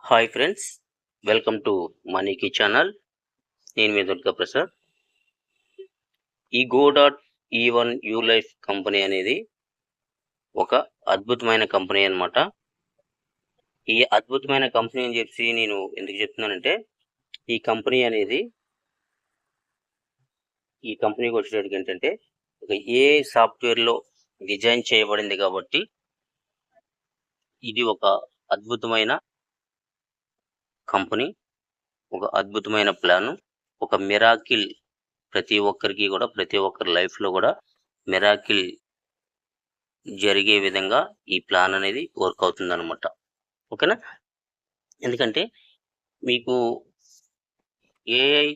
Hi friends, welcome to మనీకి channel. నేను మీ దుర్గా ప్రసాద్. ఈ గో.ఈ1 యూ లైఫ్ కంపెనీ అనేది ఒక అద్భుతమైన కంపెనీ అన్నమాట. ఈ అద్భుతమైన కంపెనీ అని చెప్పి నేను ఎందుకు చెప్తున్నానంటే, ఈ కంపెనీకి వచ్చేటప్పటికి ఏంటంటే ఒక ఏఐ సాఫ్ట్వేర్లో డిజైన్ చేయబడింది కాబట్టి ఇది ఒక అద్భుతమైన కంపెనీ, ఒక అద్భుతమైన ప్లాను, ఒక మిరాకిల్. ప్రతి ఒక్కరి లైఫ్లో కూడా మిరాకిల్ జరిగే విధంగా ఈ ప్లాన్ అనేది వర్క్ అవుతుందన్నమాట. ఓకేనా? ఎందుకంటే మీకు ఏఐ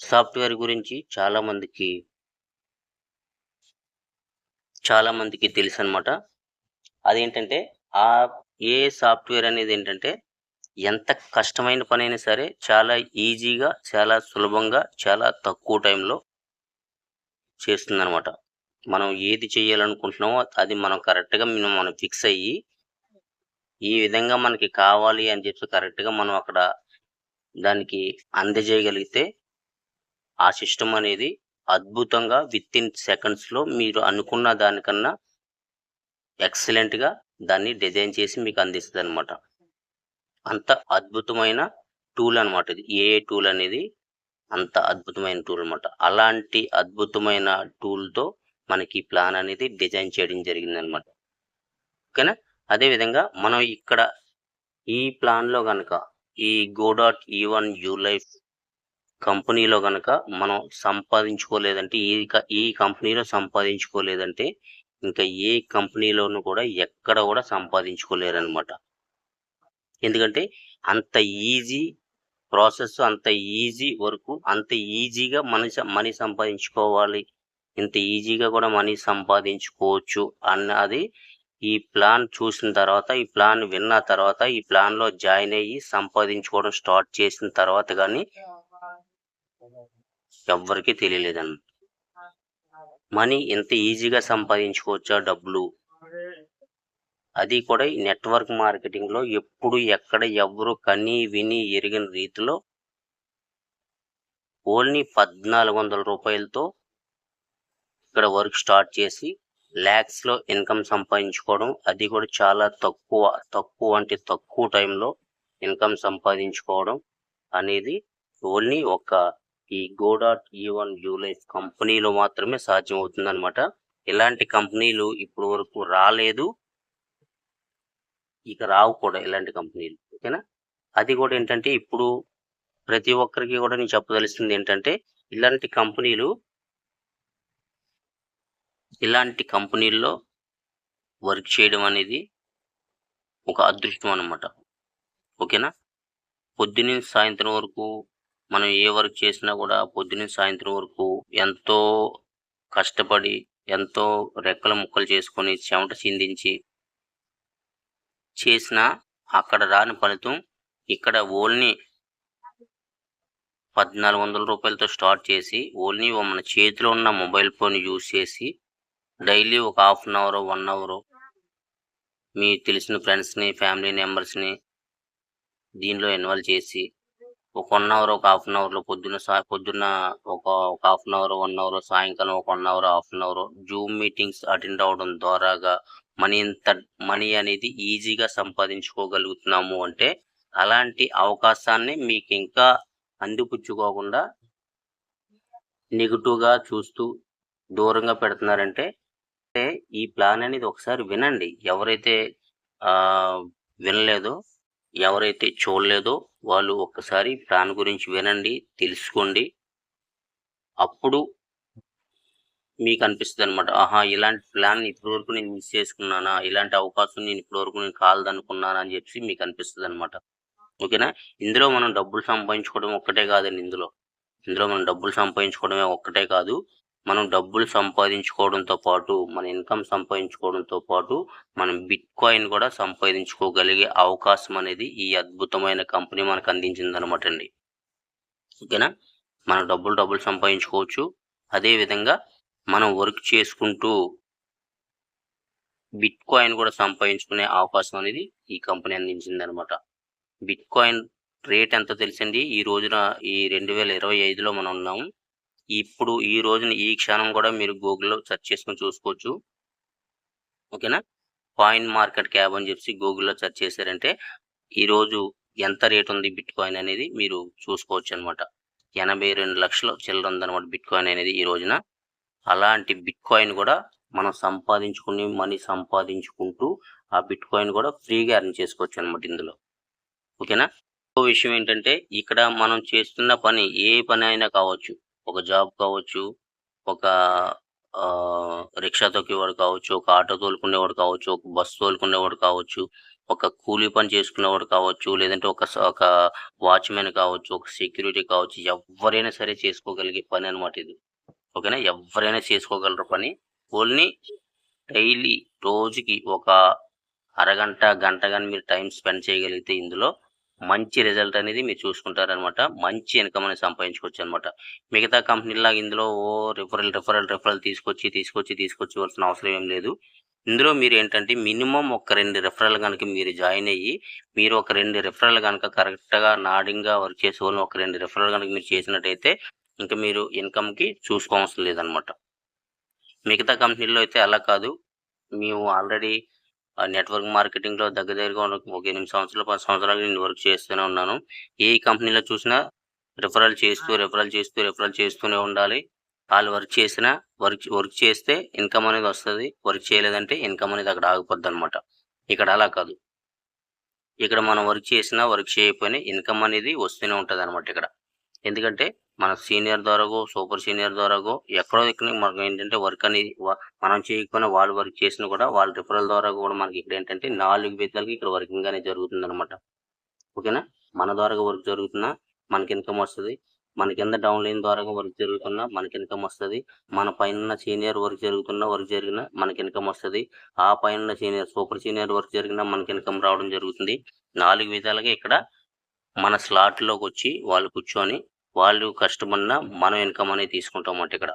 సాఫ్ట్వేర్ గురించి చాలా మందికి తెలుసు అనమాట. అదేంటంటే ఆ ఏఐ సాఫ్ట్వేర్ అనేది ఏంటంటే ఎంత కష్టమైన పనైనా సరే చాలా ఈజీగా, చాలా సులభంగా, చాలా తక్కువ టైంలో చేస్తుందన్నమాట. మనం ఏది చేయాలనుకుంటున్నామో అది మనం కరెక్ట్గా మనం ఫిక్స్ అయ్యి ఈ విధంగా మనకి కావాలి అని చెప్పి కరెక్ట్గా మనం అక్కడ దానికి అందజేయగలిగితే ఆ సిస్టమ్ అనేది అద్భుతంగా విత్-ఇన్ సెకండ్స్లో మీరు అనుకున్న దానికన్నా ఎక్సలెంట్గా దాన్ని డిజైన్ చేసి మీకు అందిస్తుంది అనమాట. అంత అద్భుతమైన టూల్ అనమాట ఇది. ఏఐ టూల్ అనేది అంత అద్భుతమైన టూల్ అనమాట. అలాంటి అద్భుతమైన టూల్తో మనకి ప్లాన్ అనేది డిజైన్ చేయడం జరిగిందనమాట. ఓకేనా? అదేవిధంగా మనం ఇక్కడ ఈ ప్లాన్లో కనుక ఈ గో.ఈ1 యూ లైఫ్ కంపెనీలో కనుక మనం సంపాదించుకోలేదంటే, ఈ కంపెనీలో సంపాదించుకోలేదంటే ఇంకా ఏ కంపెనీలోనూ కూడా ఎక్కడ కూడా సంపాదించుకోలేరనమాట. ఎందుకంటే అంత ఈజీ ప్రాసెస్, అంత ఈజీ వర్క్, అంత ఈజీగా మనీ సంపాదించుకోవాలి, ఇంత ఈజీగా కూడా మనీ సంపాదించుకోవచ్చు అన్నది ఈ ప్లాన్ చూసిన తర్వాత, ఈ ప్లాన్ విన్న తర్వాత, ఈ ప్లాన్లో జాయిన్ అయ్యి సంపాదించుకోవడం స్టార్ట్ చేసిన తర్వాత కానీ ఎవ్వరికీ తెలియలేదన్నమాట. మనీ ఎంత ఈజీగా సంపాదించుకోవచ్చా డబ్బులు, అది కూడా ఈ నెట్వర్క్ మార్కెటింగ్లో ఎప్పుడు ఎక్కడ ఎవరు కని విని ఎరిగిన రీతిలో ఓన్లీ 1400 రూపాయలతో ఇక్కడ వర్క్ స్టార్ట్ చేసి ల్యాక్స్లో ఇన్కమ్ సంపాదించుకోవడం, అది కూడా చాలా తక్కువ టైంలో ఇన్కమ్ సంపాదించుకోవడం అనేది ఓన్లీ ఈ గో.ఈ1 యూ లైఫ్ కంపెనీలో మాత్రమే సాధ్యం అవుతుందన్నమాట. ఇలాంటి కంపెనీలు ఇప్పుడు వరకు రాలేదు, ఇక రావు కూడా ఇలాంటి కంపెనీలు. ఓకేనా? అది కూడా ఏంటంటే ఇప్పుడు ప్రతి ఒక్కరికి కూడా నేను చెప్పదలుస్తుంది ఏంటంటే ఇలాంటి కంపెనీల్లో వర్క్ చేయడం అనేది ఒక అదృష్టం అన్నమాట. ఓకేనా? పొద్దున్నుంచి సాయంత్రం వరకు మనం ఏ వర్క్ చేసినా కూడా పొద్దున్నుంచి సాయంత్రం వరకు ఎంతో కష్టపడి, ఎంతో రెక్కల ముక్కలు చేసుకొని, చెమట చిందించి చేసిన అక్కడ రాని ఫలితం ఇక్కడ ఓన్లీ 1400 రూపాయలతో స్టార్ట్ చేసి ఓన్లీ మన చేతిలో ఉన్న మొబైల్ ఫోన్ యూజ్ చేసి డైలీ ఒక ½ అన్ అవర్, 1 అవర్ మీ తెలిసిన ఫ్రెండ్స్ని, ఫ్యామిలీ మెంబర్స్ని దీనిలో ఇన్వాల్వ్ చేసి ఒక 1 అవర్, ఒక ½ అన్ అవర్లో పొద్దున్న ఒక ½ అన్ అవర్, 1 అవర్, సాయంకాలం ఒక 1 hour, ½ an hour zoom meetings attend అవ్వడం ద్వారాగా మనీ అనేది ఈజీగా సంపాదించుకోగలుగుతున్నాము అంటే అలాంటి అవకాశాన్ని మీకు ఇంకా అందిపుచ్చుకోకుండా నెగిటివ్గా చూస్తూ దూరంగా పెడుతున్నారంటే ఈ ప్లాన్ అనేది ఒకసారి వినండి. ఎవరైతే వినలేదో, ఎవరైతే చూడలేదో వాళ్ళు ఒక్కసారి ప్లాన్ గురించి వినండి, తెలుసుకోండి. అప్పుడు మీకు అనిపిస్తుంది అనమాట, ఆహా ఇలాంటి ప్లాన్ ఇప్పటివరకు నేను మిస్ చేసుకున్నానా, ఇలాంటి అవకాశం నేను ఇప్పటివరకు కాలదనుకున్నానా అని చెప్పి మీకు అనిపిస్తుంది అనమాట. ఓకేనా? ఇందులో మనం డబ్బులు సంపాదించుకోవడం ఒక్కటే కాదండి. ఇందులో మనం డబ్బులు సంపాదించుకోవడమే ఒక్కటే కాదు, మనం డబ్బులు సంపాదించుకోవడంతో పాటు, మన ఇన్కమ్ సంపాదించుకోవడంతో పాటు మనం బిట్కాయిన్ కూడా సంపాదించుకోగలిగే అవకాశం అనేది ఈ అద్భుతమైన కంపెనీ మనకు అందించిందనమాట అండి. ఓకేనా? మనం డబ్బులు సంపాదించుకోవచ్చు. అదేవిధంగా మనం వర్క్ చేసుకుంటూ బిట్ కాయిన్ కూడా సంపాదించుకునే అవకాశం అనేది ఈ కంపెనీ అందించింది అనమాట. బిట్ కాయిన్ రేట్ ఎంతో తెలుసండి. ఈ రోజున ఈ 2025లో మనం ఉన్నాము. ఇప్పుడు ఈ రోజున ఈ క్షణం కూడా మీరు గూగుల్‌లో సెర్చ్ చేసుకొని చూసుకోవచ్చు. ఓకేనా? కాయిన్ మార్కెట్ క్యాప్ అని చెప్పి గూగుల్‌లో సెర్చ్ చేశారంటే ఈరోజు ఎంత రేట్ ఉంది బిట్ కాయిన్ అనేది మీరు చూసుకోవచ్చు అనమాట. 82 లక్షల చిల్లర ఉందన్నమాట బిట్ కాయిన్ అనేది ఈ రోజున. అలాంటి బిట్ కాయిన్ కూడా మనం మనీ సంపాదించుకుంటూ ఆ బిట్ కాయిన్ కూడా ఫ్రీగా ఎర్న్ చేసుకోవచ్చు అనమాట ఇందులో. ఓకేనా? ఇంకో విషయం ఏంటంటే ఇక్కడ మనం చేస్తున్న పని ఏ పని అయినా కావచ్చు. ఒక జాబ్ కావచ్చు, ఒక రిక్షా తొక్కేవాడు కావచ్చు, ఒక ఆటో తోలుకునేవాడు కావచ్చు, ఒక బస్సు తోలుకునేవాడు కావచ్చు, ఒక కూలీ పని చేసుకునేవాడు కావచ్చు, లేదంటే ఒక వాచ్‌మెన్ కావచ్చు, ఒక సెక్యూరిటీ కావచ్చు. ఎవ్వరైనా సరే చేసుకోగలిగే పని అనమాట ఇది. ఓకేనా? ఎవ్వరైనా చేసుకోగలరు పని. ఓన్లీ డైలీ రోజుకి ఒక అరగంట, గంట గాని మీరు టైమ్ స్పెండ్ చేయగలిగితే ఇందులో మంచి రిజల్ట్ అనేది మీరు చూసుకుంటారనమాట. మంచి ఇన్‌కమ్ అనేది సంపాదించుకోవచ్చనమాట. మిగతా కంపెనీల్లాగా ఇందులో రిఫరల్ తీసుకొచ్చేవలసిన అవసరం ఏం లేదు. ఇందులో మీరేంటంటే మినిమమ్ ఒక 2 రిఫరల్ గనక మీరు జాయిన్ అయ్యి, మీరు ఒక 2 రిఫరల్ గనక కరెక్ట్‌గా నాడింగ్‌గా వర్క్ చేసేవాళ్ళని ఒక 2 రిఫరల్ గనక మీరు చేసినట్టయితే ఇంక మీరు ఇన్‌కమ్‌కి చూసుకోవసరం లేదనమాట. మిగతా కంపెనీల్లో అయితే అలా కాదు. మేము ఆల్రెడీ నెట్వర్క్ మార్కెటింగ్‌లో దగ్గరగా ఒక 8 సంవత్సరాలు, 10 సంవత్సరాలు నేను వర్క్ చేస్తూనే ఉన్నాను. ఏ కంపెనీలో చూసినా రిఫరల్ చేస్తూనే ఉండాలి. ఆళ్ళు వర్క్ చేస్తే ఇన్‌కమ్ అనేది వస్తది. వర్క్ చేయలేదంటే ఇన్‌కమ్ అనేది అక్కడ ఆగిపోద్దనమాట. ఇక్కడ అలా కాదు. ఇక్కడ మనం వర్క్ చేయకపోయినా ఇన్‌కమ్ అనేది వస్తూనే ఉంటదనమాట ఇక్కడ. ఎందుకంటే మన సీనియర్ ద్వారాగో, సూపర్ సీనియర్ ద్వారాగో ఎక్కడో దిక్కున మనకేంటంటే వర్క్ అనేది మనం చేయకపోయినా వాళ్ళు వర్క్ చేసినా కూడా వాళ్ళ రిఫరల్ ద్వారా కూడా మనకి ఇక్కడేంటంటే 4 విధాలుగా ఇక్కడ వర్కింగ్ అనేది జరుగుతుందనమాట. ఓకేనా? మన ద్వారాగా వర్క్ జరుగుతున్నా మనకి ఇన్‌కమ్ వస్తది. మన కింద డౌన్ లైన్ ద్వారాగా వర్క్ జరుగుతున్నా మనకి ఇన్‌కమ్ వస్తది. మన పైనున్న సీనియర్ వర్క్ జరిగినా మనకి ఇన్‌కమ్ వస్తది. ఆ పైనున్న సూపర్ సీనియర్ వర్క్ జరిగినా మనకి ఇన్‌కమ్ రావడం జరుగుతుంది. 4 విధాలుగా ఇక్కడ మన స్లాట్‌లోకొచ్చి వాళ్ళు కూర్చొని, వాళ్ళు కష్టపడిన మనం ఇన్‌కమ్ అనేది తీసుకుంటామన్నమాట ఇక్కడ.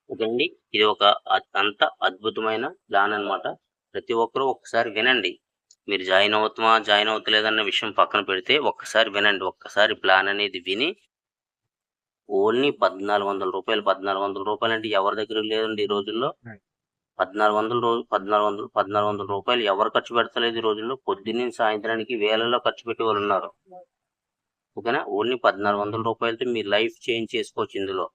ఓకే అండి. ఇది ఒక అంత అద్భుతమైన ప్లాన్ అన్నమాట. ప్రతి ఒక్కరు ఒక్కసారి వినండి. మీరు జాయిన్ అవుతలేదన్న విషయం పక్కన పెడితే ఒక్కసారి వినండి. ఒక్కసారి ప్లాన్ అనేది విని ఓన్లీ రూ. 1,400 అంటే ఎవరి దగ్గర లేదండి ఈ రోజుల్లో. రూ. 1,400 ఎవరు ఖర్చు పెడతలేదు ఈ రోజుల్లో. పొద్దున్నుంచి సాయంత్రానికి వేలల్లో ఖర్చు పెట్టేవాళ్ళున్నారు. ఓకేనా? ఓన్లీ రూ. 1,400తో మీ లైఫ్ చేంజ్ చేసుకోవచ్చు ఇందులో.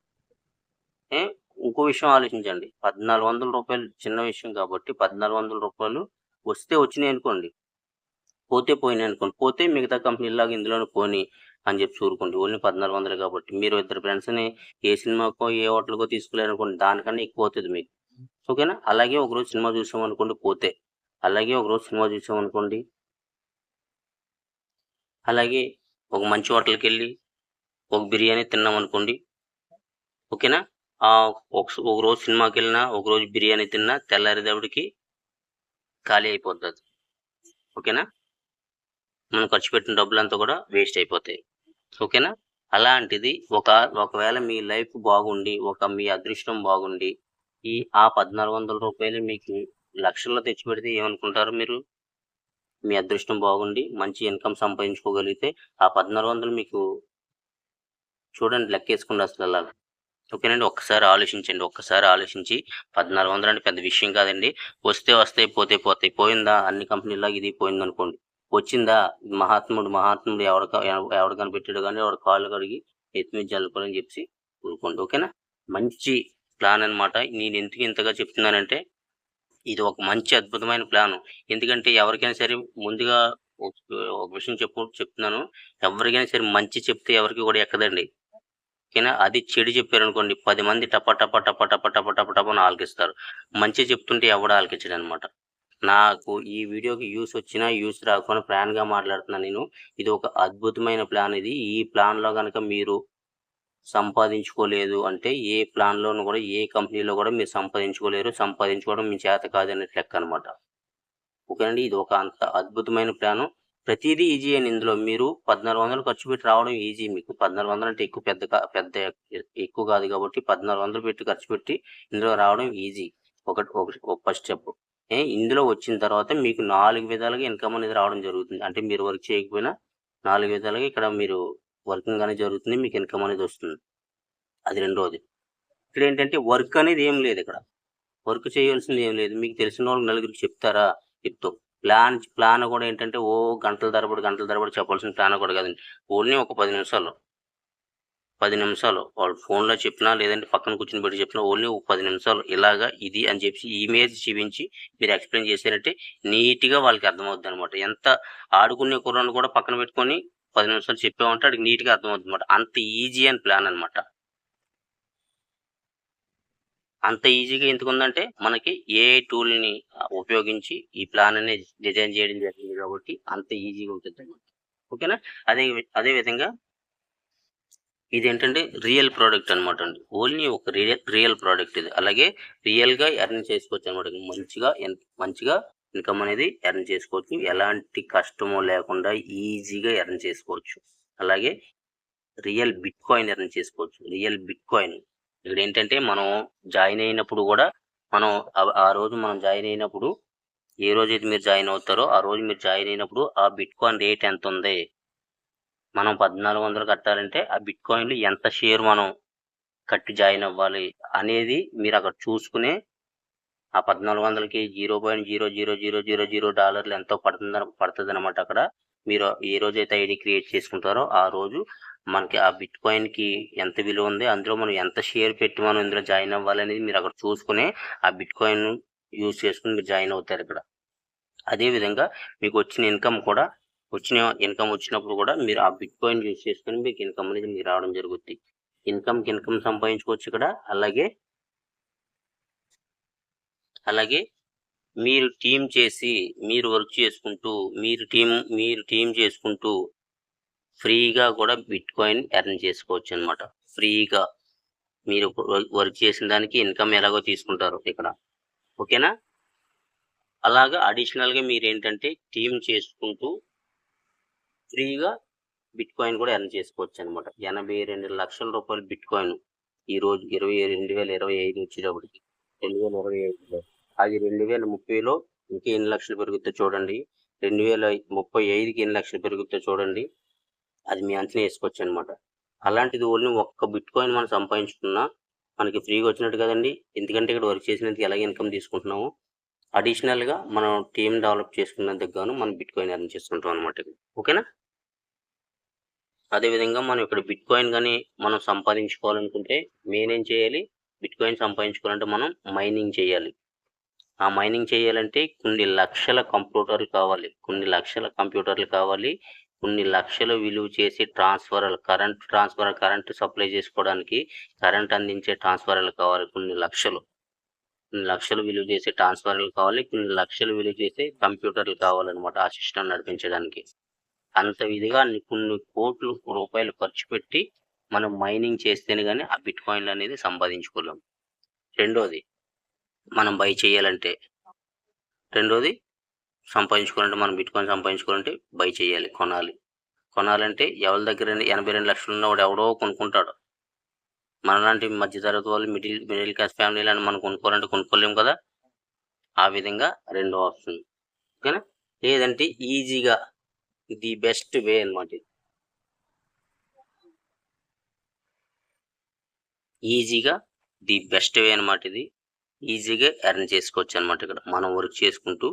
ఇంకో విషయం ఆలోచించండి. రూ. 1,400 చిన్న విషయం కాబట్టి రూ. 1,400 వస్తే వచ్చినాయనుకోండి. పోతే పోయినాయనుకోండి. పోతే మిగతా కంపెనీల్లాగా ఇందులోనే పోనీ అని చెప్పి ఊరుకోండి. ఓన్లీ 1,400 కాబట్టి. మీరు ఇద్దరు ఫ్రెండ్స్‌ని ఏ సినిమాకో, ఏ హోటల్‌కో తీసుకెళ్లారనుకోండి. దానికన్నా ఎక్కువ అవుతది మీకు. ఓకేనా? అలాగే ఒకరోజు సినిమా చూసామనుకోండి పోతే. అలాగే ఒక మంచి హోటల్‌కెళ్ళి ఒక బిర్యానీ తిన్నామనుకోండి. ఓకేనా? ఒకరోజు సినిమాకెళ్ళినా, ఒకరోజు బిర్యానీ తిన్నా తెల్లారేటప్పటికి ఖాళీ అయిపోద్దది. ఓకేనా? మనం ఖర్చు పెట్టిన డబ్బులంతా కూడా వేస్ట్ అయిపోతాయి. ఓకేనా? అలాంటిది ఒకవేళ మీ లైఫ్ బాగుండి, మీ అదృష్టం బాగుండి, ఆ రూ. 1,400 మీకు లక్షల్లో తెచ్చిపెడితే ఏమనుకుంటారు మీరు? మీ అదృష్టం బాగుండి, మంచి ఇన్‌కమ్ సంపాదించుకోగలిగితే ఆ 1,400 మీకు చూడండి లెక్కేసుకోండి అసలలాగా. ఓకేనండి. ఒక్కసారి ఆలోచించి 1,400 అంటే పెద్ద విషయం కాదండి. వస్తే వస్తాయి, పోతే పోతాయి. పోయిందా అన్ని కంపెనీల్లాగా ఇది పోయిందనుకోండి. వచ్చిందా మహాత్ముడు ఎవడు కనిపెట్టాడో గాని వాడి కాళ్ళు కడిగి నెత్తి మీద జల్లుకోవాలని చెప్పేసి ఊరుకోండి. ఓకేనా? మంచి ప్లాన్ అన్నమాట. నేను ఎందుకు ఇంతగా చెప్తున్నానంటే ఇది ఒక మంచి అద్భుతమైన ప్లాను. ఎందుకంటే ఎవరికైనా సరే ముందుగా ఒక విషయం చెప్తున్నాను. ఎవరికైనా సరే మంచి చెప్తే ఎవరికీ కూడా ఎక్కదండి. ఓకేనా? అది చెడు చెప్పారనుకోండి 10 మంది టప ఆలకిస్తారు. మంచి చెప్తుంటే ఎవడు ఆలకించడనమాట. నాకు ఈ వీడియోకి వ్యూస్ వచ్చినా, వ్యూస్ రాకపోయినా ప్రాంక్‌గా మాట్లాడుతున్నాను నేను. ఇది ఒక అద్భుతమైన ప్లాన్ ఇది. ఈ ప్లాన్‌లో గనక మీరు సంపాదించుకోలేదు అంటే ఏ ప్లాన్‌లోను కూడా ఏ కంపెనీలో కూడా మీరు సంపాదించుకోలేరు. సంపాదించుకోవడం మీ చేత కాదన్నట్టు లెక్కనమాట. ఓకేనండి. ఇది ఒక అంత అద్భుతమైన ప్లాను. ప్రతీదీ ఈజీయే ఇందులో. మీరు 1,400 ఖర్చు పెట్టి రావడం ఈజీ మీకు. 1,400 అంటే ఎక్కువ కాదు కాబట్టి 1,400 ఖర్చు పెట్టి ఇందులో రావడం ఈజీ. ఒక ఫస్ట్ స్టెప్. ఇందులో వచ్చిన తర్వాత మీకు 4 విధాలుగా ఇన్‌కమ్ అనేది రావడం జరుగుతుంది. అంటే మీరు వర్క్ చేయకపోయినా 4 విధాలుగా ఇక్కడ మీరు వర్కింగ్ అనేది జరుగుతుంది. మీకు ఇన్‌కమ్ అనేది వస్తుంది. అది రెండోది. ఇక్కడేంటంటే వర్క్ అనేది ఏం లేదిక్కడ. వర్క్ చేయాల్సింది ఏం లేదు. మీకు తెలిసిన వాళ్ళకి నలుగురికి చెప్తారా? చెప్తావు. ప్లాన్ కూడా ఏంటంటే గంటల తరబడి చెప్పాల్సిన ప్లాన్ కూడా కాదండి. ఓన్లీ ఒక 10 నిమిషాలు వాళ్ళు ఫోన్‌లో చెప్పినా, లేదంటే పక్కన కూర్చొని పెట్టి చెప్పినా ఓన్లీ ఒక 10 నిమిషాలు ఇలాగా ఇది అని చెప్పి ఇమేజ్ చూపించి మీరు ఎక్స్‌ప్లెయిన్ చేశారంటే నీట్‌గా వాళ్ళకి అర్థమవుద్దనమాట. ఎంత ఆడుకునే కుర్రాడిని కూడా పక్కన పెట్టుకొని 10 నిమిషాలు చెప్పామంటే ఆడికి నీట్‌గా అర్థమవుద్దనమాట. అంత ఈజీ అని ప్లాన్ అనమాట. అంత ఈజీగా ఎందుకుందంటే మనకి ఏఐ టూల్‌ని ఉపయోగించి ఈ ప్లాన్ అనేది డిజైన్ చేయడం జరిగింది కాబట్టి అంత ఈజీగా ఉంటుందనమాట. ఓకేనా? అదే విధంగా ఇదేంటంటే రియల్ ప్రోడక్ట్ అనమాట అండి. ఓన్లీ ఒక రియల్ ప్రోడక్ట్ ఇది. అలాగే రియల్‌గా ఎర్న్ చేసుకోవచ్చు అనమాట. మంచిగా ఇన్‌కమ్ అనేది ఎర్న్ చేసుకోవచ్చు. ఎలాంటి కష్టము లేకుండా ఈజీగా ఎర్న్ చేసుకోవచ్చు. అలాగే రియల్ బిట్‌కాయిన్ ఎర్న్ చేసుకోవచ్చు. Real bitcoin. ఇక్కడేంటంటే మనం జాయిన్ అయినప్పుడు కూడా మనం ఆ రోజు మనం జాయిన్ అయినప్పుడు ఏ రోజైతే మీరు జాయిన్ అవుతారో ఆ రోజు మీరు జాయిన్ అయినప్పుడు ఆ బిట్‌కాయిన్ రేట్ ఎంతుంది? మనం 1400 కట్టాలంటే ఆ బిట్‌కాయిన్‌లో ఎంత షేర్ మనం కట్టి జాయిన్ అవ్వాలి అనేది మీరక్కడ చూసుకునే ఆ 1400కి $0.00000 ఎంతో పడతదనమాట అక్కడ. మీరు ఏ రోజైతే ఐడీ క్రియేట్ చేసుకుంటారో ఆ రోజు మనకి ఆ బిట్‌కాయిన్‌కి ఎంత విలువ ఉంది, అందులో మనం ఎంత షేర్ పెట్టి మనం ఇందులో జాయిన్ అవ్వాలనేది మీరక్కడ చూసుకుని ఆ బిట్‌కాయిన్ యూజ్ చేసుకొని మీరు జాయిన్ అవుతారిక్కడ. అదే విధంగా మీకు వచ్చిన ఇన్‌కమ్ వచ్చినప్పుడు కూడా మీరు ఆ బిట్‌కాయిన్ యూజ్ చేసుకొని మీకు ఇన్‌కమ్ అనేది మీకు రావడం జరుగుద్ది. ఇన్‌కమ్ సంపాదించుకోవచ్చు ఇక్కడ. అలాగే మీరు వర్క్ చేసుకుంటూ మీరు టీమ్ చేసుకుంటూ ఫ్రీగా కూడా బిట్‌కాయిన్ ఎర్న్ చేసుకోవచ్చనమాట. ఫ్రీగా మీరు వర్క్ చేసిన దానికి ఇన్‌కమ్ ఎలాగో తీసుకుంటారు ఇక్కడ. ఓకేనా? అలాగా అడిషనల్‌గా మీరేంటంటే టీమ్ చేసుకుంటూ ఫ్రీగా బిట్‌కాయిన్ కూడా ఎర్న్ చేసుకోవచ్చనమాట. రూ. 82,00,000 బిట్‌కాయిన్ ఈరోజు 2025 వచ్చేటప్పటికి 2025లో అది 2030లో ఇంకా ఎన్ని లక్షలు పెరుగుద్దో చూడండి. 2035కి ఎన్ని లక్షలు పెరుగుద్దో చూడండి. అది మీ అంచనా ఏసుకోవచ్చనమాట. అలాంటిది ఓన్లీ ఒక్క బిట్‌కాయిన్ మనం సంపాదించుకున్నా మనకి ఫ్రీగా వచ్చినట్టు కదండీ! ఎందుకంటే ఇక్కడ వర్క్ చేసినందుకు ఎలాగ ఇన్‌కమ్ తీసుకుంటున్నాము. అడిషనల్‌గా మనం టీమ్ డెవలప్ చేసుకున్నందుకు గాను మనం బిట్‌కాయిన్ ఎర్న్ చేసుకుంటాం అనమాట. ఓకేనా? అదేవిధంగా మనం ఇక్కడ బిట్‌కాయిన్ గాని మనం సంపాదించుకోవాలనుకుంటే మెయిన్ ఏం చేయాలి? బిట్‌కాయిన్ సంపాదించుకోవాలంటే మనం మైనింగ్ చేయాలి. ఆ మైనింగ్ చేయాలంటే కొన్ని లక్షల కంప్యూటర్లు కావాలి. కొన్ని లక్షలు విలువ చేసే కరెంట్ సప్లై చేసుకోవడానికి కరెంట్ అందించే ట్రాన్స్‌ఫార్మర్లు కావాలి. కొన్ని లక్షలు విలువ చేసే ట్రాన్స్‌ఫార్మర్లు కావాలి. కొన్ని లక్షలు విలువ చేసే కంప్యూటర్లు కావాలనమాట ఆ సిస్టమ్ నడిపించడానికి. అంత విధిగా కొన్ని కోట్ల రూపాయలు ఖర్చు పెట్టి మనం మైనింగ్ చేస్తేనే గాని ఆ బిట్‌కాయిన్‌లు అనేది సంపాదించుకోలేం. రెండోది మనం బై చేయాలంటే మనం బిట్‌కాయిన్ సంపాదించుకోవాలంటే బై చేయాలి. కొనాలంటే ఎవరి దగ్గర 82 లక్షలు ఉన్నవాడు ఎవడో కొనుక్కుంటాడు. మనలాంటి మధ్య తరగతి వాళ్ళు మిడిల్ క్లాస్ ఫ్యామిలీలని మనం కొనుక్కోవాలంటే కొనుక్కోలేం కదా! ఆ విధంగా రెండో ఆప్షన్. ఓకేనా? లేదంటే ఈజీగా ది బెస్ట్ వే అనమాట ఇది. ది బెస్ట్ వే అనమాట ఇది. ఈజీగా ఎర్న్ చేసుకోవచ్చనమాట ఇక్కడ. మనం వర్క్ చేసుకుంటూ,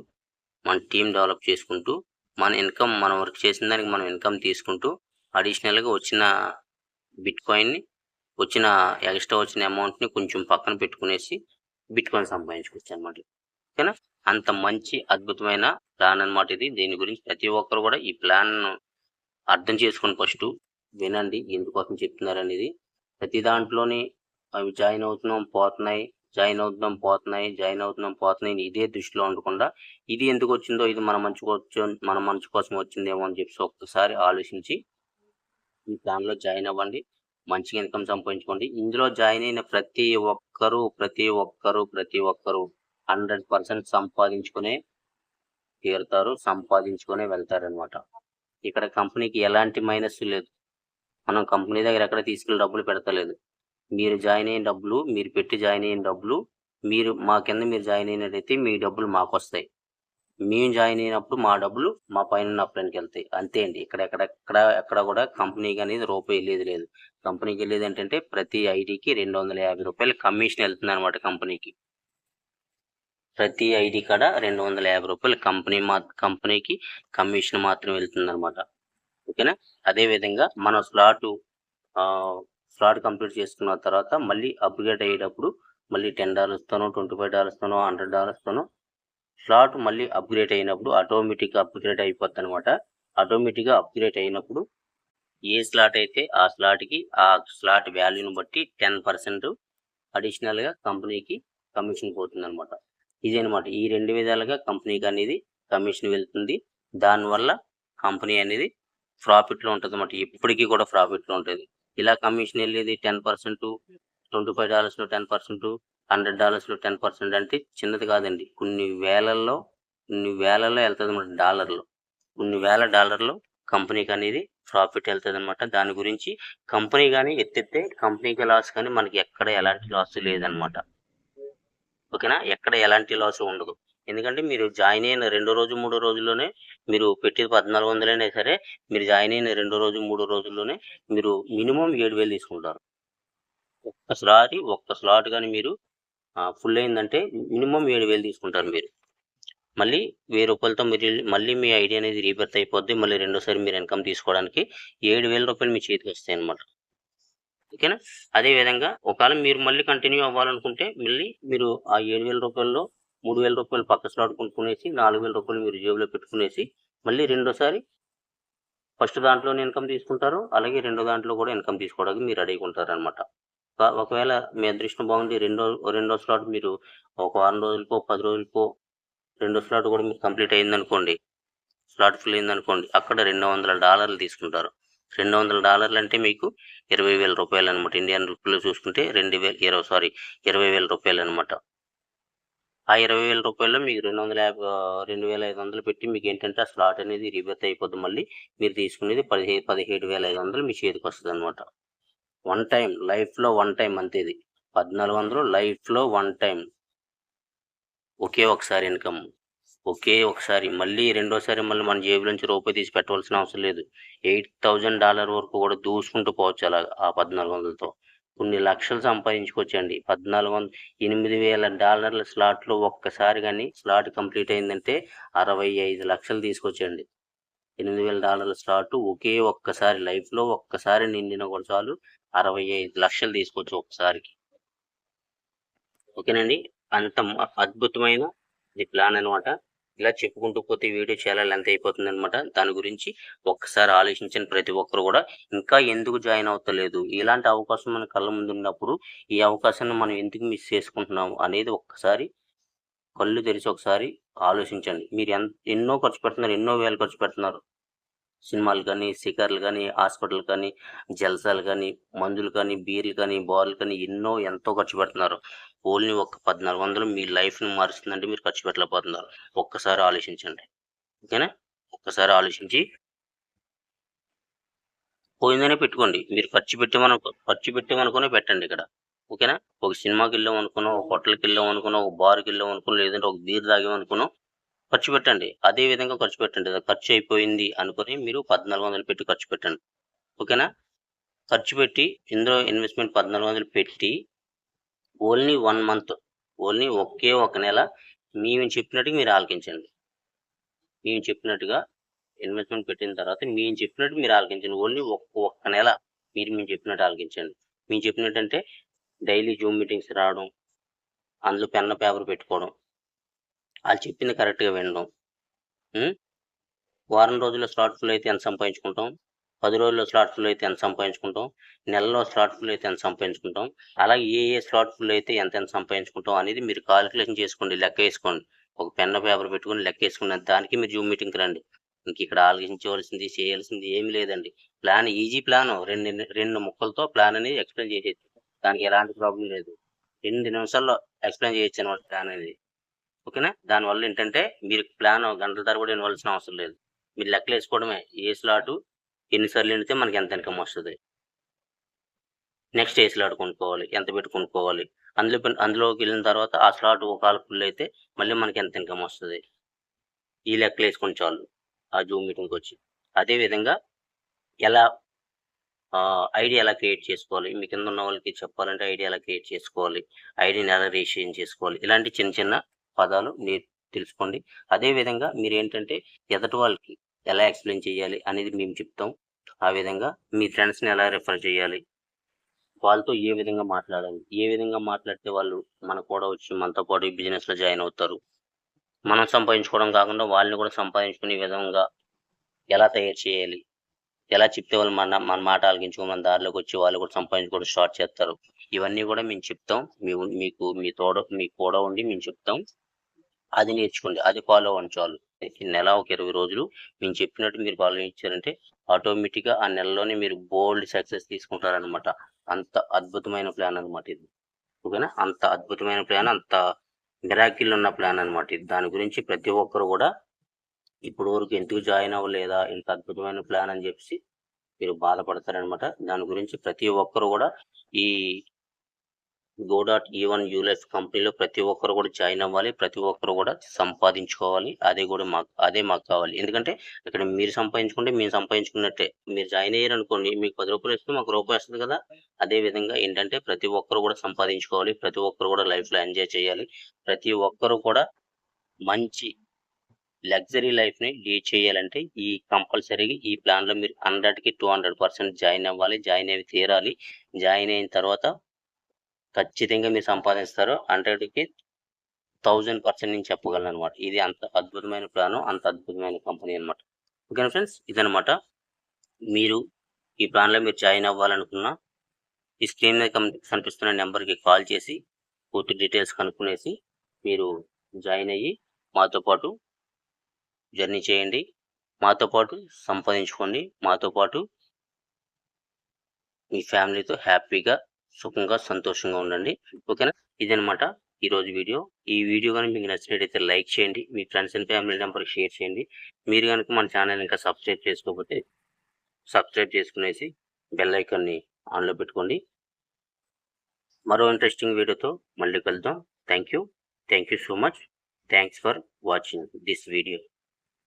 మన టీమ్ డెవలప్ చేసుకుంటూ, మనం వర్క్ చేసిన దానికి మనం ఇన్‌కమ్ తీసుకుంటూ, అడిషనల్‌గా ఎక్స్‌ట్రా వచ్చిన అమౌంట్‌ని కొంచెం పక్కన పెట్టుకునేసి బిట్‌కాయిన్ సంపాదించుకోవచ్చనమాట. ఓకేనా? అంత మంచి అద్భుతమైన ప్లాన్ అనమాట ఇది. దీని గురించి ప్రతి ఒక్కరు కూడా ఈ ప్లాన్‌ను అర్థం చేసుకోండి ఫస్టు. వినండి ఎందుకోసం చెప్తున్నారనేది. ప్రతి దాంట్లోని అవి జాయిన్ అవుతున్నాం, పోతున్నాయి ఇదే దృష్టిలో ఉండకుండా ఇది ఎందుకొచ్చిందో, ఇది మన మంచి కోసం వచ్చిందేమో అని చెప్పేసి ఒక్కసారి ఆలోచించి ఈ ప్లాన్‌లో జాయిన్ అవ్వండి. మంచిగా ఇన్‌కమ్ సంపాదించుకోండి. ఇందులో జాయిన్ అయిన ప్రతి ఒక్కరు 100% సంపాదించుకునే తీరుతారు. సంపాదించుకునే వెళ్తారనమాట. ఇక్కడ కంపెనీకి ఎలాంటి మైనస్ లేదు. మనం కంపెనీ దగ్గర ఎక్కడ తీసుకెళ్ళి డబ్బులు పెడతలేదు. మీరు పెట్టి జాయిన్ అయిన డబ్బులు మీరు మా కింద మీరు జాయిన్ అయినట్టయితే మీ డబ్బులు మాకొస్తాయి. మేము జాయిన్ అయినప్పుడు మా డబ్బులు మా పైన అప్లైన్కి వెళ్తాయి. అంతే అండి. ఎక్కడ కూడా కంపెనీకి అనేది రూపాయి వెళ్ళేది లేదు. కంపెనీకి వెళ్ళేది ఏంటంటే ప్రతి ఐడికి ₹250 కమిషన్ వెళ్తుంది అనమాట కంపెనీకి. ప్రతి ఐడి కాడ ₹250 కంపెనీకి కమిషన్ మాత్రం వెళ్తుంది అనమాట. ఓకేనా. అదేవిధంగా మనం స్లాట్ కంప్లీట్ చేసుకున్న తర్వాత మళ్ళీ అప్గ్రేడ్ అయ్యేటప్పుడు మళ్ళీ $10తోనో $25తోనో $100తోనో స్లాట్ మళ్ళీ అప్గ్రేడ్ అయినప్పుడు ఆటోమేటిక్గా అప్గ్రేడ్ అయిపోద్ది అనమాట. ఆటోమేటిక్గా అప్గ్రేడ్ అయినప్పుడు ఏ స్లాట్ అయితే ఆ స్లాట్ వాల్యూని బట్టి 10% అడిషనల్గా కంపెనీకి కమిషన్ పోతుంది అనమాట. ఇదనమాట. ఈ 2 విధాలుగా కంపెనీకి అనేది కమిషన్ వెళ్తుంది. దానివల్ల కంపెనీ అనేది ప్రాఫిట్లో ఉంటుంది అనమాట. ఎప్పటికీ కూడా ప్రాఫిట్లో ఉంటుంది. ఇలా కమిషన్ వెళ్ళేది 10%, $25లో 10%, $100లో 10% అంటే చిన్నది కాదండి. కొన్ని వేలల్లో వెళ్తుంది అనమాట. డాలర్లు కొన్ని వేల డాలర్లు కంపెనీకి అనేది ప్రాఫిట్ వెళ్తుంది అనమాట. దాని గురించి కంపెనీ కానీ ఎత్తితే కంపెనీకి లాస్, కానీ మనకి ఎక్కడ ఎలాంటి లాస్ లేదనమాట. ఓకేనా. ఎక్కడ ఎలాంటి లాస్ ఉండదు. ఎందుకంటే మీరు జాయిన్ అయిన 2 రోజు 3 రోజుల్లోనే మీరు పెట్టేది 1400 అయినా సరే మీరు జాయిన్ అయిన 2 రోజు 3 రోజుల్లోనే మీరు మినిమం 7000 తీసుకుంటారు. ఒక్క స్లాట్ కానీ మీరు ఫుల్ అయిందంటే మినిమం 7000 తీసుకుంటారు మీరు. మళ్ళీ ₹1000తో మీరు మళ్ళీ మీ ఐడి అనేది రీబర్త్ అయిపోద్ది. మళ్ళీ రెండోసారి మీరు ఇన్కమ్ తీసుకోవడానికి ₹7000 మీ చేతికి వస్తాయి అన్నమాట. ఓకేనా. అదేవిధంగా ఒకవేళ మీరు మళ్ళీ కంటిన్యూ అవ్వాలనుకుంటే మళ్ళీ మీరు ఆ ₹7000లో ₹3000 పక్క స్లాట్ కొనుక్కునేసి ₹4000 మీరు జేబులో పెట్టుకునేసి మళ్ళీ రెండోసారి ఫస్ట్ దాంట్లోనే ఇన్కమ్ తీసుకుంటారు. అలాగే రెండో దాంట్లో కూడా ఇన్కమ్ తీసుకోవడానికి మీరు రెడీగా ఉంటారనమాట. ఒకవేళ మీ అదృష్టం బాగుండి రెండో స్లాట్ మీరు ఒక వారం రోజులకో 10 రోజులకో రెండో స్లాట్ కూడా మీకు కంప్లీట్ అయిందనుకోండి, స్లాట్ ఫుల్ అయిందనుకోండి, అక్కడ $200 తీసుకుంటారు. $200 అంటే మీకు ₹20,000 అనమాట. ఇండియన్ రూపీలో చూసుకుంటే ₹20,000 అనమాట. ఆ ₹20,000లో మీకు 2,500 పెట్టి మీకు ఏంటంటే ఆ స్లాట్ అనేది రీబర్త్ అయిపోద్ది. మళ్ళీ మీరు తీసుకునేది 17,500 మీ చేతికి వస్తుంది అనమాట. వన్ టైం లైఫ్లో వన్ టైం అంతే. ఇది 1400 లైఫ్లో వన్ టైం, ఒకే ఒకసారి ఇన్కమ్, ఒకే ఒకసారి. మళ్ళీ రెండోసారి మళ్ళీ మన జేబులోంచి రూపాయి తీసి పెట్టవలసిన అవసరం లేదు. $8,000 వరకు కూడా దూసుకుంటూ పోవచ్చు అలా ఆ 1400తో. కొన్ని లక్షలు సంపాదించుకోవచ్చండి. $8,000 స్లాట్లో ఒక్కసారి కానీ స్లాట్ కంప్లీట్ అయిందంటే 65 లక్షలు తీసుకొచ్చండి. $8,000 స్లాట్ ఒకే ఒక్కసారి లైఫ్లో ఒక్కసారి నిండిన కూడా చాలు 65 లక్షలు తీసుకోవచ్చు ఒక్కసారికి. ఓకేనండి. అంత అద్భుతమైన ఇది ప్లాన్ అనమాట. ఇలా చెప్పుకుంటూ పోతే వీడియో చాలా లెంత్ అయిపోతుంది అనమాట. దాని గురించి ఒక్కసారి ఆలోచించండి ప్రతి ఒక్కరు కూడా. ఇంకా ఎందుకు జాయిన్ అవుతలేదు, ఇలాంటి అవకాశం మన కళ్ళ ముందు ఉన్నప్పుడు ఈ అవకాశాన్ని మనం ఎందుకు మిస్ చేసుకుంటున్నాము అనేది ఒక్కసారి కళ్ళు తెరిచి ఒకసారి ఆలోచించండి. మీరు ఎన్నో ఖర్చు పెడుతున్నారు, ఎన్నో వేలు ఖర్చు పెడుతున్నారు. సినిమాలు కానీ, షికార్లు కానీ, హాస్పిటల్ కానీ, జల్సాలు కానీ, మందులు కానీ, బీర్లు కానీ, బార్లు కానీ ఎంతో ఖర్చు పెడుతున్నారు. ఓన్లీ ఒక 1400 మీ లైఫ్ని మారుస్తుందంటే మీరు ఖర్చు పెట్టలేకపోతున్నారు. ఒక్కసారి ఆలోచించండి. ఓకేనా. ఒక్కసారి ఆలోచించి పోయిందనే పెట్టుకోండి. మీరు ఖర్చు పెట్టామనుకునే పెట్టండి ఇక్కడ. ఓకేనా. ఒక సినిమాకి వెళ్ళాం అనుకున్నాం, ఒక హోటల్కి వెళ్ళాం అనుకున్నాం, ఒక బార్కి వెళ్ళాం అనుకున్నాం, లేదంటే ఒక బీర్ తాగామనుకున్నాం, ఖర్చు పెట్టండి. అదే విధంగా ఖర్చు పెట్టండి. ఖర్చు అయిపోయింది అనుకుని మీరు 1400 పెట్టి ఖర్చు పెట్టండి. ఓకేనా. ఖర్చు పెట్టి ఇందులో ఇన్వెస్ట్మెంట్ 1400 పెట్టి ఓన్లీ 1 మంత్, ఓన్లీ ఒకే ఒక నెల మేము చెప్పినట్టుగా మీరు ఆలకించండి. మేము చెప్పినట్టుగా ఇన్వెస్ట్మెంట్ పెట్టిన తర్వాత మేము చెప్పినట్టు మీరు ఆలకించండి. ఓన్లీ ఒక్క నెల మేము చెప్పినట్టు ఆలకించండి. మేము చెప్పినట్టు అంటే డైలీ జూమ్ మీటింగ్స్ రావడం, అందులో పెన్ పేపర్ పెట్టుకోవడం, వాళ్ళు చెప్పింది కరెక్ట్గా వినడం. వారం రోజుల్లో స్లాట్ ఫుల్ అయితే ఎంత సంపాదించుకుంటాం, 10 రోజుల్లో స్లాట్ ఫుల్ అయితే ఎంత సంపాదించుకుంటాం, నెలలో స్లాట్ ఫుల్ అయితే ఎంత సంపాదించుకుంటాం, అలాగే ఏ స్లాట్ ఫుల్ అయితే ఎంత సంపాదించుకుంటాం అనేది మీరు కాలిక్యులేషన్ చేసుకోండి, లెక్క వేసుకోండి. ఒక పెన్ పేపర్ పెట్టుకుని లెక్క వేసుకున్న దానికి మీరు జూమ్ మీటింగ్కి రండి. ఇంక ఇక్కడ ఆలోచించవలసింది చేయాల్సింది ఏమి లేదండి. Plan easy plan. రెండు ముక్కలతో ప్లాన్ అనేది ఎక్స్ప్లెయిన్ చేసేది. దానికి ఎలాంటి ప్రాబ్లం లేదు. 2 నిమిషాల్లో ఎక్స్ప్లెయిన్ చేయొచ్చు అనమాట ప్లాన్ అనేది. ఓకేనా. దానివల్ల ఏంటంటే మీరు ప్లాన్ గంటల తరబడి వినవలసిన అవసరం లేదు. మీరు లెక్కలు వేసుకోవడమే. ఏ స్లాటు ఎన్నిసార్లు నిండితే మనకి ఎంత ఇన్కమ్ వస్తుంది, నెక్స్ట్ ఏ స్లాట్ కొనుక్కోవాలి, ఎంత పెట్టి కొనుక్కోవాలి, అందులోకి వెళ్ళిన తర్వాత ఆ స్లాట్ ఒకవేళ ఫుల్ అయితే మళ్ళీ మనకి ఎంత ఇన్కమ్ వస్తుంది, ఈ లెక్కలు వేసుకొని చాలు ఆ జూమ్ మీటింగ్కి వచ్చి. అదేవిధంగా ఎలా ఐడి ఎలా క్రియేట్ చేసుకోవాలి, మీ కింద ఉన్న వాళ్ళకి చెప్పాలంటే ఐడి ఎలా క్రియేట్ చేసుకోవాలి, ఐడిని ఎలా రిజిస్ట్రేషన్ చేసుకోవాలి, ఇలాంటి చిన్న చిన్న పదాలు మీరు తెలుసుకోండి. అదేవిధంగా మీరు ఏంటంటే ఎదుటి వాళ్ళకి ఎలా ఎక్స్ప్లెయిన్ చేయాలి అనేది మేము చెప్తాం. ఆ విధంగా మీ ఫ్రెండ్స్ని ఎలా రిఫర్ చేయాలి, వాళ్ళతో ఏ విధంగా మాట్లాడాలి, ఏ విధంగా మాట్లాడితే వాళ్ళు మనకు కూడా వచ్చి మనతో పాటు ఈ బిజినెస్లో జాయిన్ అవుతారు, మనం సంపాదించుకోవడం కాకుండా వాళ్ళని కూడా సంపాదించుకునే విధంగా ఎలా తయారు చేయాలి, ఎలా చెప్తే వాళ్ళు మన మాట ఆలకించుకొని మన దారిలోకి వచ్చి వాళ్ళు కూడా సంపాదించుకోవడం స్టార్ట్ చేస్తారు. ఇవన్నీ కూడా మేము చెప్తాం. మీకు కూడా ఉండి మేము చెప్తాం. అది నేర్చుకోండి, అది ఫాలో అవ్వండి చాలు. నెల ఒక 20 రోజులు మేము చెప్పినట్టు మీరు ఫాలో ఇచ్చారంటే ఆటోమేటిక్గా ఆ నెలలోనే మీరు బోల్డ్ సక్సెస్ తీసుకుంటారనమాట. అంత అద్భుతమైన ప్లాన్ అనమాట ఇది. ఓకేనా? అంత అద్భుతమైన ప్లాన్, అంత మిరాకిల్ ఉన్న ప్లాన్ అనమాట ఇది. దాని గురించి ప్రతి ఒక్కరు కూడా ఇప్పుడు వరకు ఎందుకు జాయిన్ అవ్వలేదా ఇంత అద్భుతమైన ప్లాన్ అని చెప్పి మీరు బాధపడతారనమాట. దాని గురించి ప్రతి ఒక్కరు కూడా ఈ go.e1 యూలైఫ్ కంపెనీలో ప్రతి ఒక్కరు కూడా జాయిన్ అవ్వాలి, ప్రతి ఒక్కరు కూడా సంపాదించుకోవాలి. అదే మాకు కావాలి. ఎందుకంటే ఇక్కడ మీరు సంపాదించుకుంటే మేము సంపాదించుకున్నట్టే. మీరు జాయిన్ అయ్యారనుకోండి, మీకు 10 రూపాయలు ఇస్తే మాకు రూపాయి వస్తుంది కదా. అదే విధంగా ఏంటంటే ప్రతి ఒక్కరు కూడా సంపాదించుకోవాలి, ప్రతి ఒక్కరు కూడా లైఫ్లో ఎంజాయ్ చేయాలి, ప్రతి ఒక్కరు కూడా మంచి లగ్జరీ లైఫ్ని లీడ్ చేయాలంటే ఈ కంపల్సరీగా ఈ ప్లాన్లో మీరు 100కి 200% జాయిన్ అవ్వాలి, జాయిన్ అయ్యి తీరాలి. జాయిన్ అయిన తర్వాత ఖచ్చితంగా మీరు సంపాదిస్తారు. 100కి 1000% నేను చెప్పగలను అనమాట. ఇది అంత అద్భుతమైన ప్లాను, అంత అద్భుతమైన కంపెనీ అనమాట. ఓకేనా ఫ్రెండ్స్, ఇదనమాట. మీరు ఈ ప్లాన్లో మీరు జాయిన్ అవ్వాలనుకున్న ఈ స్క్రీన్ మీద కనిపిస్తున్న నెంబర్కి కాల్ చేసి పూర్తి డీటెయిల్స్ కనుక్కునేసి మీరు జాయిన్ అయ్యి మాతో పాటు జర్నీ చేయండి, మాతో పాటు సంపాదించుకోండి, మాతో పాటు మీ ఫ్యామిలీతో హ్యాపీగా సుఖంగా సంతోషంగా ఉండండి. ఓకేనా? ఇదనమాట ఈరోజు వీడియో. ఈ వీడియో కానీ మీకు నచ్చినట్టయితే లైక్ చేయండి, మీ ఫ్రెండ్స్ అండ్ ఫ్యామిలీ మెంబర్కి షేర్ చేయండి. మీరు కనుక మన ఛానల్ ఇంకా సబ్స్క్రైబ్ చేసుకోకపోతే సబ్స్క్రైబ్ చేసుకునేసి బెల్ ఐకాన్ని ఆన్లో పెట్టుకోండి. మరో ఇంట్రెస్టింగ్ వీడియోతో మళ్ళీ కలుద్దాం. Thank you so much. Thanks for watching this video.